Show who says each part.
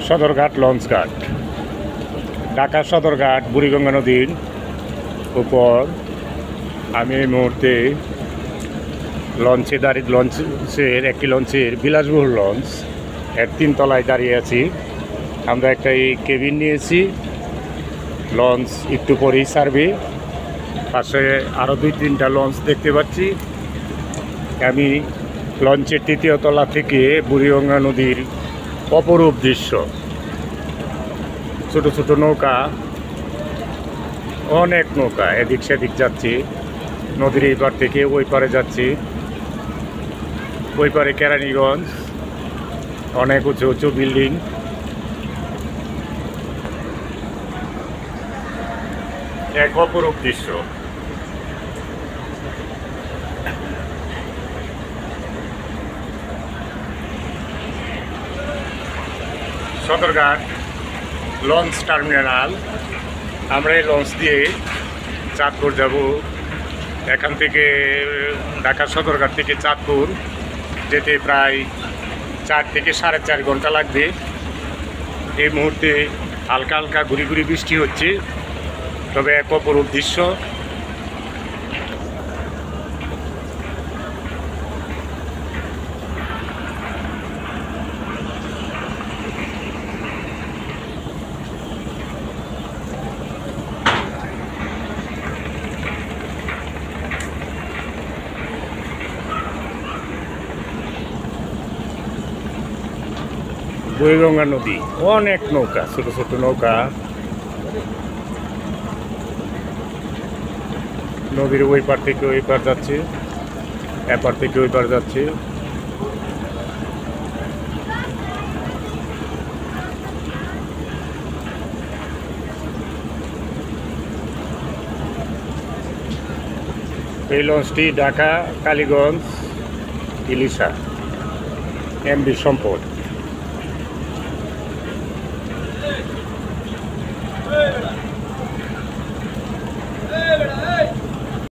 Speaker 1: সদরঘাট লঞ্চঘাট, ঢাকা সদরঘাট বুড়িগঙ্গা নদীর উপর। আমি এই মুহূর্তে লঞ্চের একটি লঞ্চের বিলাসবহুল লঞ্চ এর 3 তলায় দাঁড়িয়ে আছি। আমরা একটা এই কেবিন নিয়েছি, লঞ্চ একটু পরেই ছাড়বে। পাশে আরও 2-3টা লঞ্চ দেখতে পাচ্ছি। আমি লঞ্চের 3য় তলা থেকে বুড়িগঙ্গা নদীর অপরূপ দৃশ্য, ছোট ছোট নৌকা, অনেক নৌকা এদিক সেদিক যাচ্ছি। নদীর এই পার থেকে ওই পারে যাচ্ছি। ওই পারে কেরানীগঞ্জ, অনেক উঁচু উঁচু বিল্ডিং। এক অপরূপ দৃশ্য। Sadarghat launch terminal. আমরা এই লঞ্চ দিয়ে চাঁদপুর যাব। এখান থেকে ঢাকা সদরঘাট থেকে চাঁদপুর যেতে প্রায় 4 থেকে 4.5 ঘন্টা লাগবে। এই মুহূর্তে হালকা হালকা ঘুরি ঘুরি বৃষ্টি হচ্ছে, তবে এক অপরূপ দৃশ্য। বুড়িগঙ্গা নদী, অনেক নৌকা, ছোট ছোট নৌকা। নদীর ওই পার থেকে ওই পার যাচ্ছে, এপার থেকে ওই পার যাচ্ছে। এই লঞ্চটি ঢাকা, কালীগঞ্জ, ইলিশা, এমবি সম্পদ।